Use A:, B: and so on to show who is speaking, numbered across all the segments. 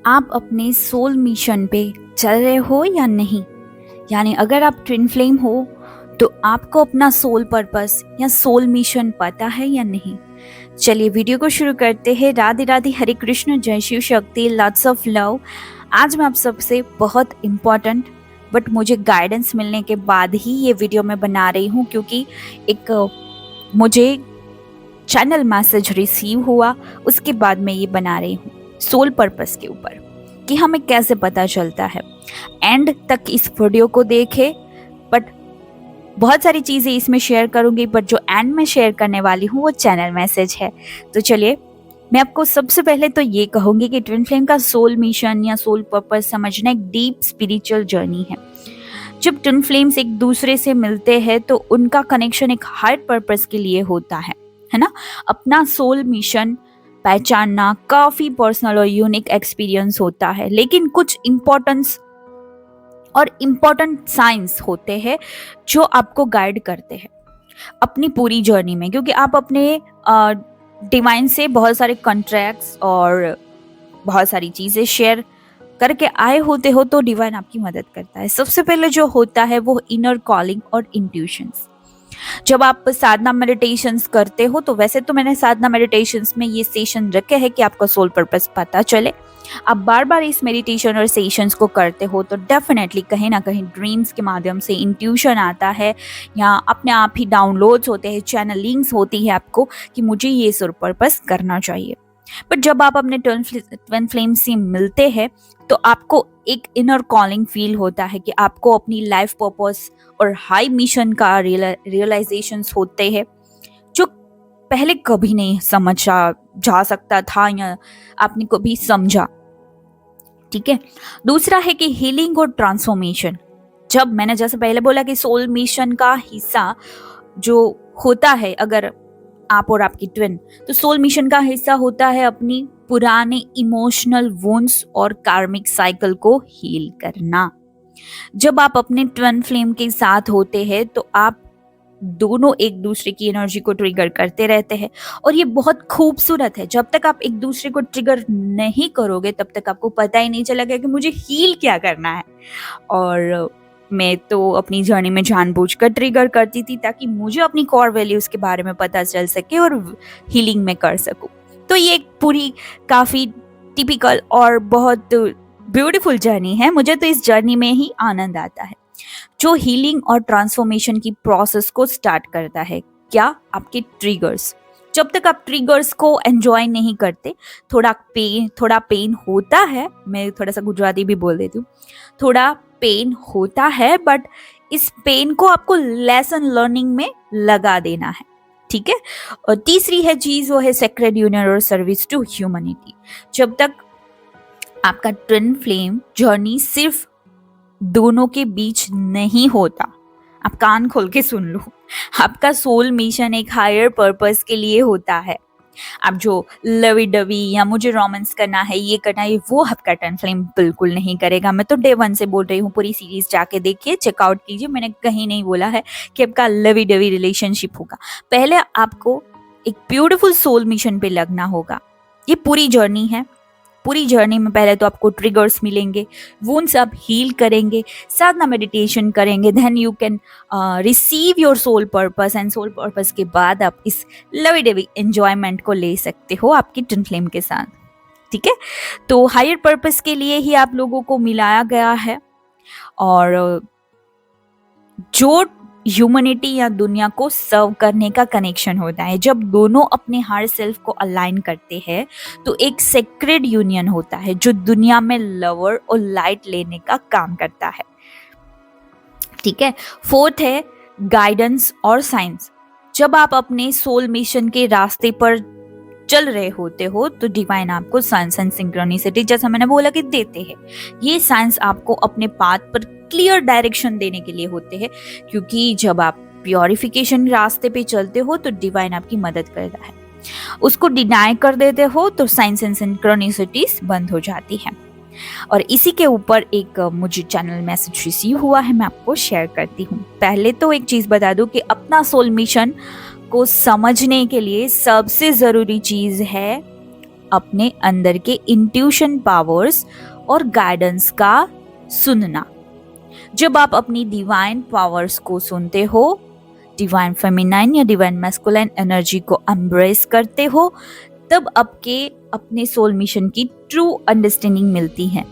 A: आप अपने soul mission पे चल रहे हो या नहीं? यानी अगर आप ट्विन फ्लेम हो तो आपको अपना सोल पर्पस या सोल मिशन पता है या नहीं? चलिए वीडियो को शुरू करते हैं। राधे राधे, हरे कृष्ण, जय शिव शक्ति, लॉट्स ऑफ लव। आज मैं आप सबसे बहुत इम्पोर्टेंट बट मुझे गाइडेंस मिलने के बाद ही ये वीडियो मैं बना रही हूँ, क्योंकि एक मुझे चैनल मैसेज रिसीव हुआ, उसके बाद मैं ये बना रही हूँ सोल पर्पस के ऊपर कि हमें कैसे पता चलता है। एंड तक इस वीडियो को देखे, बट बहुत सारी चीज़ें इसमें शेयर करूंगी, बट जो एंड में शेयर करने वाली हूँ वो चैनल मैसेज है। तो चलिए, मैं आपको सबसे पहले तो ये कहूंगी कि ट्विन फ्लेम का सोल मिशन या सोल पर्पस समझना एक डीप स्पिरिचुअल जर्नी है। जब ट्विन फ्लेम्स एक दूसरे से मिलते हैं तो उनका कनेक्शन एक हायर पर्पस के लिए होता है ना। अपना सोल मिशन पहचानना काफी पर्सनल और यूनिक एक्सपीरियंस होता है, लेकिन कुछ इम्पोर्टेंट साइंस होते हैं जो आपको गाइड करते हैं अपनी पूरी जर्नी में, क्योंकि आप अपने डिवाइन से बहुत सारे कॉन्ट्रैक्ट्स और बहुत सारी चीजें शेयर करके आए होते हो, तो डिवाइन आपकी मदद करता है। सबसे पहले जो होता है वो इनर कॉलिंग और इंट्यूशंस। जब आप साधना मेडिटेशंस करते हो, तो वैसे तो मैंने साधना मेडिटेशंस में ये सेशन रखे हैं कि आपका सोल पर्पस पता चले। आप बार बार इस मेडिटेशन और सेशंस को करते हो तो डेफिनेटली कहीं ना कहीं ड्रीम्स के माध्यम से इंट्यूशन आता है, या अपने आप ही डाउनलोड्स होते हैं, चैनलिंग्स होती है आपको कि मुझे ये सोल पर्पस करना चाहिए। बट जब आप अपने ट्विन फ्लेम से मिलते हैं तो आपको एक इनर कॉलिंग फील होता है कि आपको अपनी लाइफ पर्पस और हाई मिशन का रियलाइजेशंस होते हैं जो पहले कभी नहीं समझा जा सकता था या आपने कभी समझा। ठीक है। दूसरा है कि हीलिंग और ट्रांसफॉर्मेशन। जब मैंने जैसे पहले बोला कि सोल मिशन का हिस्सा जो होता है, अगर आप और आपकी ट्विन, तो सोल मिशन का हिस्सा होता है अपनी पुराने इमोशनल वुंड्स और कार्मिक साइकिल को हील करना। जब आप अपने ट्विन फ्लेम के साथ होते हैं तो आप दोनों एक दूसरे की एनर्जी को ट्रिगर करते रहते हैं, और ये बहुत खूबसूरत है। जब तक आप एक दूसरे को ट्रिगर नहीं करोगे तब तक आपको पता ही नहीं चलेगा कि मुझे हील क्या करना है। और मैं तो अपनी जर्नी में जानबूझकर ट्रिगर करती थी ताकि मुझे अपनी कोर वैल्यूज के बारे में पता चल सके और हीलिंग में कर सकूं। तो ये एक पूरी काफी टिपिकल और बहुत ब्यूटीफुल जर्नी है। मुझे तो इस जर्नी में ही आनंद आता है जो हीलिंग और ट्रांसफॉर्मेशन की प्रोसेस को स्टार्ट करता है। क्या? आपके ट्रिगर्स। जब तक आप ट्रिगर्स को एंजॉय नहीं करते, थोड़ा पेन होता है, मैं थोड़ा सा गुजराती भी बोल देती हूँ, थोड़ा पेन होता है, बट इस पेन को आपको लेसन लर्निंग में लगा देना है। ठीक है। और तीसरी है चीज, वो है सेक्रेड यूनियन और सर्विस टू ह्यूमैनिटी। जब तक आपका ट्विन फ्लेम जर्नी सिर्फ दोनों के बीच नहीं होता, आप कान खोल के सुन लो, आपका सोल मिशन एक हायर पर्पस के लिए होता है। आप जो लवी डवी या मुझे रोमांस करना है, ये करना है, वो आपका ट्विन फ्लेम बिल्कुल नहीं करेगा। मैं तो डे 1 से बोल रही हूँ, पूरी सीरीज जाके देखिए, चेकआउट कीजिए। मैंने कहीं नहीं बोला है कि आपका लवी डवी रिलेशनशिप होगा। पहले आपको एक ब्यूटीफुल सोल मिशन पे लगना होगा। ये पूरी जर्नी है। पूरी जर्नी में पहले तो आपको ट्रिगर्स मिलेंगे, वुंड्स आप हील करेंगे, साधना मेडिटेशन करेंगे, then you can receive your soul purpose, and soul purpose के बाद आप इस लवी डेवी एंजॉयमेंट को ले सकते हो आपकी ट्विन फ्लेम के साथ। ठीक है। तो हायर पर्पस के लिए ही आप लोगों को मिलाया गया है, और जो ह्यूमैनिटी या दुनिया को सर्व करने का कनेक्शन होता है। जब दोनों अपने हायर सेल्फ को अलाइन करते हैं तो एक सेक्रेड यूनियन होता है जो दुनिया में लवर और लाइट लेने का काम करता है। ठीक है। फोर्थ है गाइडेंस और साइंस। जब आप अपने सोल मिशन के रास्ते पर चल रहे होते हो तो डिवाइन आपको साइंस एंड सिंक्रोनिसिटी, जैसा मैंने बोला, कि देते हैं। ये साइंस आपको अपने पाथ पर क्लियर डायरेक्शन देने के लिए होते हैं, क्योंकि जब आप प्योरिफिकेशन रास्ते पे चलते हो तो डिवाइन आपकी मदद करता है। उसको डिनाई कर देते हो तो साइंस एंड सिंक्रोनिसिटीज बंद हो जाती है। और इसी के ऊपर एक मुझे चैनल मैसेज रिसीव हुआ है, मैं आपको शेयर करती हूँ। पहले तो एक चीज बता दूं कि अपना सोल मिशन को समझने के लिए सबसे जरूरी चीज है अपने अंदर के इंट्यूशन पावर्स और गाइडेंस का सुनना। जब आप अपनी डिवाइन पावर्स को सुनते हो, डिवाइन फेमिनाइन या डिवाइन मैस्कुलाइन एनर्जी को एम्ब्रेस करते हो, तब आपके अपने सोल मिशन की ट्रू अंडरस्टैंडिंग मिलती है।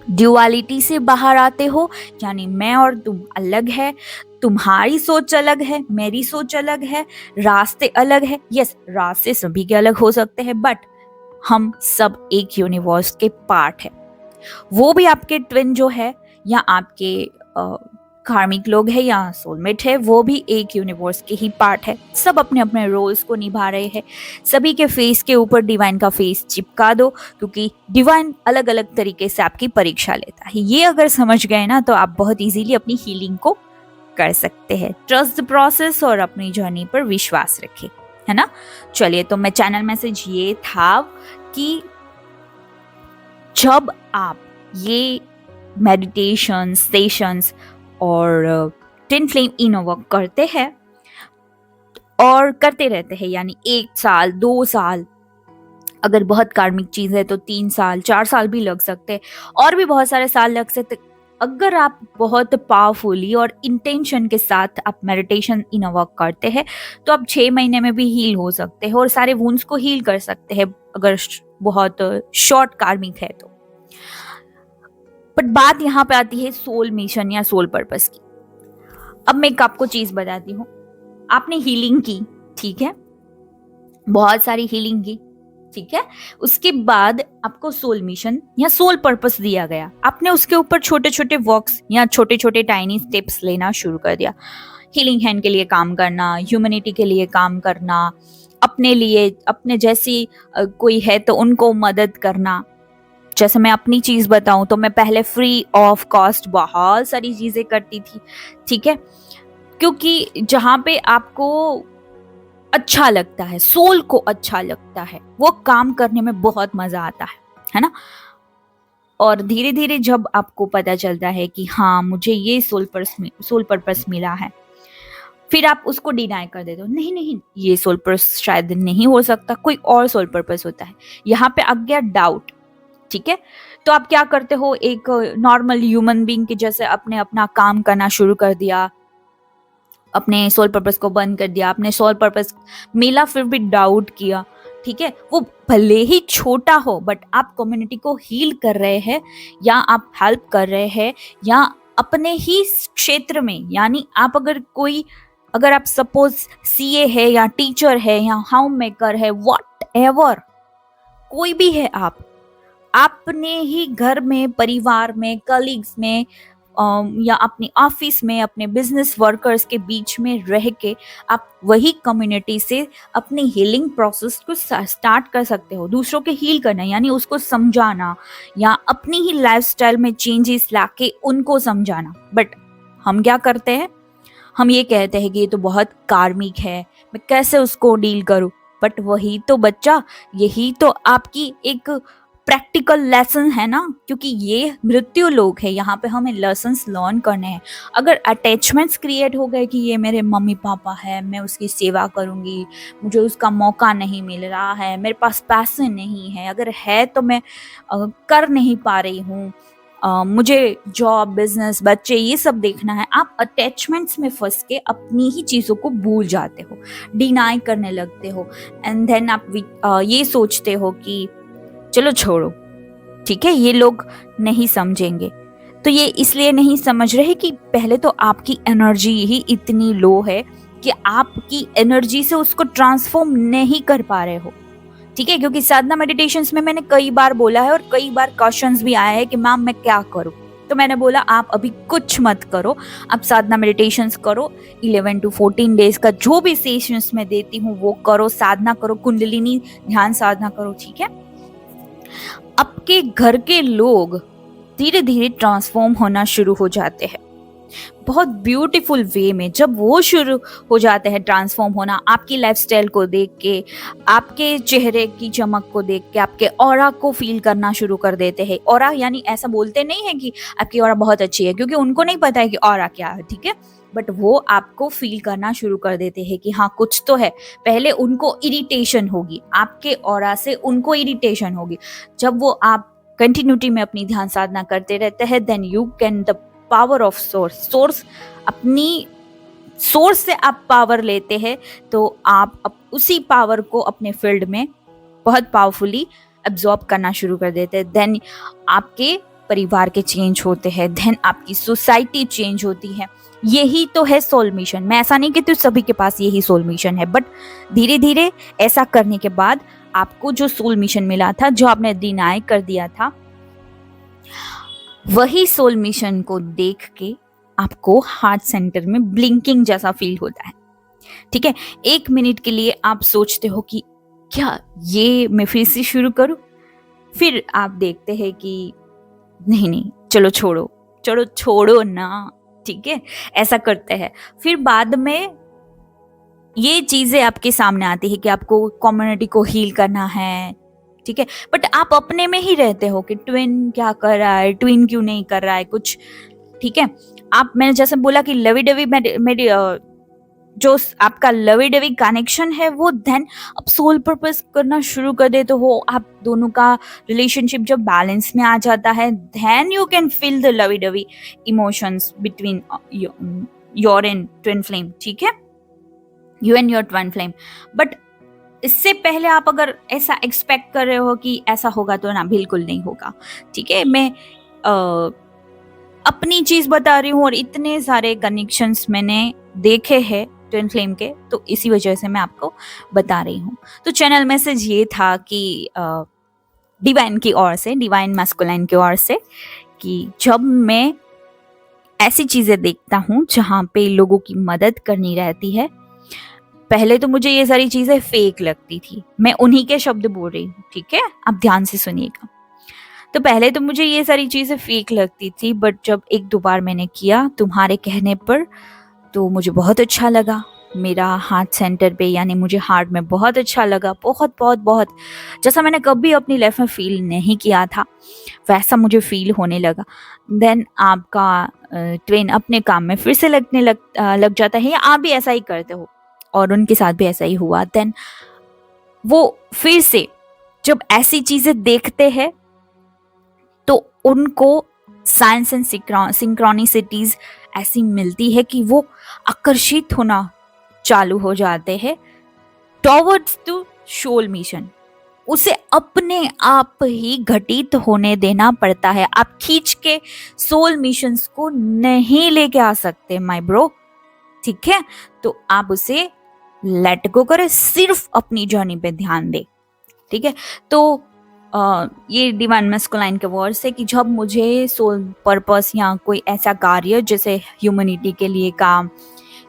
A: ड्युअलिटी से बाहर आते हो, यानी मैं और तुम अलग है, तुम्हारी सोच अलग है, मेरी सोच अलग है, रास्ते अलग है। यस, रास्ते सभी के अलग हो सकते हैं, बट हम सब एक यूनिवर्स के पार्ट है। वो भी आपके ट्विन जो है या आपके कार्मिक लोग है या सोलमेट है, वो भी एक यूनिवर्स के ही पार्ट है। सब अपने अपने रोल्स को निभा रहे हैं। सभी के फेस के ऊपर डिवाइन का फेस चिपका दो, क्योंकि डिवाइन अलग अलग तरीके से आपकी परीक्षा लेता है। ये अगर समझ गए ना, तो आप बहुत इजीली अपनी हीलिंग को कर सकते हैं। ट्रस्ट द प्रोसेस और अपनी जर्नी पर विश्वास रखें, है ना। चलिए, तो मैं चैनल मैसेज ये था कि जब आप ये मेडिटेशन सेशंस और ट्विन फ्लेम इनर वर्क करते हैं और करते रहते हैं, यानी 1 साल 2 साल, अगर बहुत कार्मिक चीज है तो 3 साल 4 साल भी लग सकते हैं, और भी बहुत सारे साल लग सकते। अगर आप बहुत पावरफुली और इंटेंशन के साथ आप मेडिटेशन इनर वर्क करते हैं, तो आप 6 महीने में भी हील हो सकते हैं और सारे वुंड्स को हील कर सकते हैं, अगर बहुत शॉर्ट कार्मिक है तो। बट बात यहाँ पे आती है सोल मिशन या सोल पर्पस की। अब मैं एक आपको चीज बताती हूँ। आपने हीलिंग की, ठीक है, बहुत सारी हीलिंग की, ठीक है, उसके बाद आपको सोल मिशन या सोल पर्पस दिया गया। आपने उसके ऊपर छोटे छोटे वर्क्स या छोटे छोटे टाइनी स्टेप्स लेना शुरू कर दिया। हीलिंग हैंड के लिए काम करना, ह्यूमैनिटी के लिए काम करना, अपने लिए, अपने जैसी कोई है तो उनको मदद करना। जैसे मैं अपनी चीज बताऊं तो मैं पहले फ्री ऑफ कॉस्ट बहुत सारी चीजें करती थी, ठीक है, क्योंकि जहां पे आपको अच्छा लगता है, सोल को अच्छा लगता है, वो काम करने में बहुत मजा आता है ना। और धीरे धीरे जब आपको पता चलता है कि हाँ, मुझे ये सोल पर्पस मिला है, फिर आप उसको डिनाई कर देते हो, नहीं नहीं, ये सोल पर्पस शायद नहीं हो सकता, कोई और सोल पर्पस होता है। यहाँ पे आ गया डाउट, ठीक है। तो आप क्या करते हो, एक नॉर्मल ह्यूमन बीइंग के जैसे अपने अपना काम करना शुरू कर दिया, अपने सोल पर्पस को बंद कर दिया। अपने सोल पर्पस मिला फिर भी डाउट किया, ठीक है। वो भले ही छोटा हो, बट आप कम्युनिटी को हील कर रहे हैं या आप हेल्प कर रहे हैं, या अपने ही क्षेत्र में, यानी आप अगर आप सपोज सीए है या टीचर है या होम मेकर है, व्हाट एवर, कोई भी है, आप अपने ही घर में, परिवार में, कलीग्स में, या अपने ऑफिस में, अपने बिजनेस वर्कर्स के बीच में रह के आप वही कम्युनिटी से अपनी हीलिंग प्रोसेस को स्टार्ट कर सकते हो। दूसरों के हील करना यानी उसको समझाना, या अपनी ही लाइफस्टाइल में चेंजेस लाके उनको समझाना। बट हम क्या करते हैं, हम ये कहते हैं कि ये तो बहुत कार्मिक है, मैं कैसे उसको डील करूं। बट वही तो बच्चा, यही तो आपकी एक प्रैक्टिकल लेसन है ना, क्योंकि ये मृत्यु लोग है, यहाँ पे हमें लेसन्स लर्न करने हैं। अगर अटैचमेंट्स क्रिएट हो गए कि ये मेरे मम्मी पापा है, मैं उसकी सेवा करूँगी, मुझे उसका मौका नहीं मिल रहा है, मेरे पास पैसे नहीं है, अगर है तो मैं कर नहीं पा रही हूँ, मुझे जॉब, बिजनेस, बच्चे, ये सब देखना है। आप अटैचमेंट्स में फंस के अपनी ही चीज़ों को भूल जाते हो, डिनाई करने लगते हो, एंड देन आप ये सोचते हो कि चलो छोड़ो, ठीक है, ये लोग नहीं समझेंगे। तो ये इसलिए नहीं समझ रहे कि पहले तो आपकी एनर्जी ही इतनी लो है कि आपकी एनर्जी से उसको ट्रांसफॉर्म नहीं कर पा रहे हो, ठीक है। क्योंकि साधना मेडिटेशंस में मैंने कई बार बोला है और कई बार क्वेश्चंस भी आए हैं कि मैम मैं क्या करूं, तो मैंने बोला आप अभी कुछ मत करो, आप साधना मेडिटेशंस करो, 11 to 14 डेज का जो भी सेशंस मैं देती हूँ वो करो, साधना करो, कुंडलिनी ध्यान साधना करो, ठीक है। आपके घर के लोग धीरे धीरे ट्रांसफॉर्म होना शुरू हो जाते हैं, बहुत ब्यूटीफुल वे में। जब वो शुरू हो जाते हैं ट्रांसफॉर्म होना, आपकी लाइफस्टाइल को देख के, आपके चेहरे की चमक को देख के, आपके ऑरा को फील करना शुरू कर देते हैं। ऑरा यानी ऐसा बोलते नहीं है कि आपकी ऑरा बहुत अच्छी है, क्योंकि उनको नहीं पता है कि ऑरा क्या है, ठीक है। बट वो आपको फील करना शुरू कर देते हैं कि हाँ कुछ तो है। पहले उनको इरिटेशन होगी, आपके ऑरा से उनको इरिटेशन होगी। जब वो आप कंटिन्यूटी में अपनी ध्यान साधना करते रहते हैं, then you can the power of source अपनी सोर्स से आप पावर लेते हैं, तो आप उसी पावर को अपने फील्ड में बहुत पावरफुली एब्जॉर्ब करना शुरू कर देते हैं। देन आपके परिवार के चेंज होते हैं, देन आपकी सोसाइटी चेंज होती है। यही तो है सोल मिशन। मैं ऐसा नहीं कहती सभी के पास यही सोल मिशन है, बट धीरे धीरे ऐसा करने के बाद आपको जो सोल मिशन मिला था, जो आपने डिनाई कर दिया था, वही सोल मिशन को देख के आपको हार्ट सेंटर में ब्लिंकिंग जैसा फील होता है। ठीक है, 1 मिनट के लिए आप सोचते हो कि क्या ये मैं फिर से शुरू करूं, फिर आप देखते हैं कि नहीं चलो छोड़ो ना। ठीक है, ऐसा करते हैं। फिर बाद में ये चीजें आपके सामने आती है कि आपको कम्युनिटी को हील करना है। ठीक है, बट आप अपने में ही रहते हो कि ट्विन क्या कर रहा है, ट्विन क्यों नहीं कर रहा है कुछ। ठीक है, मैंने जैसे बोला कि लवी डवी मेरी जो आपका लवी डवी कनेक्शन है, वो देन अब सोल पर्पस करना शुरू कर देते हो। आप दोनों का रिलेशनशिप जब बैलेंस में आ जाता है, then you can feel the lovey dovey emotions between your and twin flame. ठीक है, you and your twin flame. But इससे पहले आप अगर ऐसा एक्सपेक्ट कर रहे हो कि ऐसा होगा, तो ना, बिल्कुल नहीं होगा। ठीक है, मैं अपनी चीज बता रही हूँ और इतने सारे कनेक्शंस मैंने देखे हैं ट्विन फ्लेम के, तो इसी वजह से मैं आपको बता रही हूँ। तो चैनल मैसेज ये था कि डिवाइन की ओर से, डिवाइन मैस्कुलाइन की ओर से, कि जब मैं ऐसी चीजें देखता हूँ जहाँ पे लोगों की मदद करनी रहती है, पहले तो मुझे ये सारी चीजें फेक लगती थी। मैं उन्हीं के शब्द बोल रही हूँ, ठीक है, आप ध्यान से सुनिएगा। तो पहले तो मुझे ये सारी चीजें फेक लगती थी, बट जब 1-2 बार मैंने किया तुम्हारे कहने पर, तो मुझे बहुत अच्छा लगा। मेरा हार्ट सेंटर पे, यानी मुझे हार्ट में बहुत अच्छा लगा, बहुत बहुत बहुत, जैसा मैंने कभी अपनी लाइफ में फील नहीं किया था वैसा मुझे फील होने लगा। देन आपका ट्रेन अपने काम में फिर से लगने लग जाता है, या आप भी ऐसा ही करते हो, और उनके साथ भी ऐसा ही हुआ। देन वो फिर से जब ऐसी चीजें देखते हैं तो उनको साइंस एंड सिंक्रोनिसिटीज ऐसी मिलती है कि वो आकर्षित होना चालू हो जाते हैं टॉवर्ड्स टू सोल मिशन। उसे अपने आप ही घटित होने देना पड़ता है। आप खींच के सोल मिशंस को नहीं लेके आ सकते माय ब्रो। ठीक है, तो आप उसे लेट गो करें, सिर्फ अपनी जर्नी पे ध्यान दे। ठीक है, तो ये डिवाइन मैस्कुलाइन के वर्ड से कि जब मुझे सोल पर्पस या कोई ऐसा कार्य जैसे ह्यूमैनिटी के लिए काम,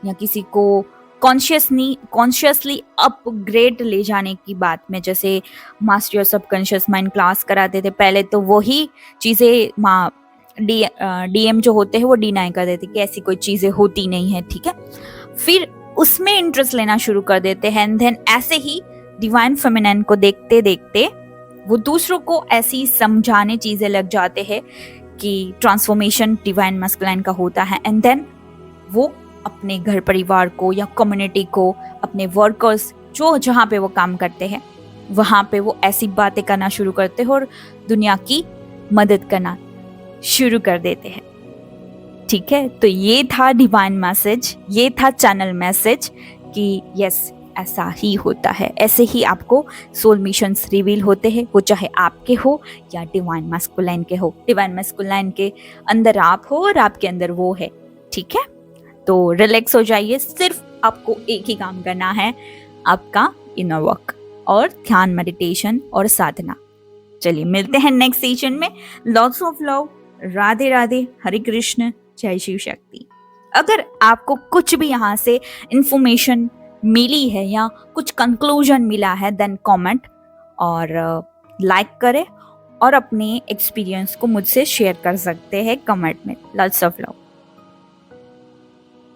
A: या किसी को कॉन्शियसली अपग्रेड ले जाने की बात में, जैसे master your subconscious mind class कराते थे पहले, तो वही चीज़ें डीएम जो होते हैं वो डिनाई कर देते कि ऐसी कोई चीज़ें होती नहीं है। ठीक है, फिर उसमें इंटरेस्ट लेना शुरू कर देते हैं। एंड देन ऐसे ही डिवाइन फेमिनिन को देखते देखते वो दूसरों को ऐसी समझाने चीजें लग जाते हैं कि ट्रांसफॉर्मेशन डिवाइन मैस्कुलाइन का होता है। एंड देन वो अपने घर परिवार को या कम्युनिटी को, अपने वर्कर्स जो जहाँ पे वो काम करते हैं, वहाँ पे वो ऐसी बातें करना शुरू करते हैं और दुनिया की मदद करना शुरू कर देते हैं। ठीक है, तो ये था डिवाइन मैसेज, ये था चैनल मैसेज कि यस, ऐसा ही होता है, ऐसे ही आपको सोल मिशंस रिवील होते हैं, वो चाहे आपके हो या डिवाइन मैस्कुलाइन के हो। डिवाइन मैस्कुलाइन के अंदर आप हो और आपके अंदर वो है। ठीक है, तो रिलैक्स हो जाइए, सिर्फ आपको एक ही काम करना है, आपका इनर वर्क और ध्यान, मेडिटेशन और साधना। चलिए मिलते हैं नेक्स्ट सेशन में। Lots of love, Radhe Radhe, Hare Krishna, जय शिव शक्ति। अगर आपको कुछ भी यहाँ से इंफॉर्मेशन मिली है या कुछ कंक्लूजन मिला है, देन कमेंट और लाइक करें और अपने एक्सपीरियंस को मुझसे शेयर कर सकते हैं कमेंट में। Lots of love.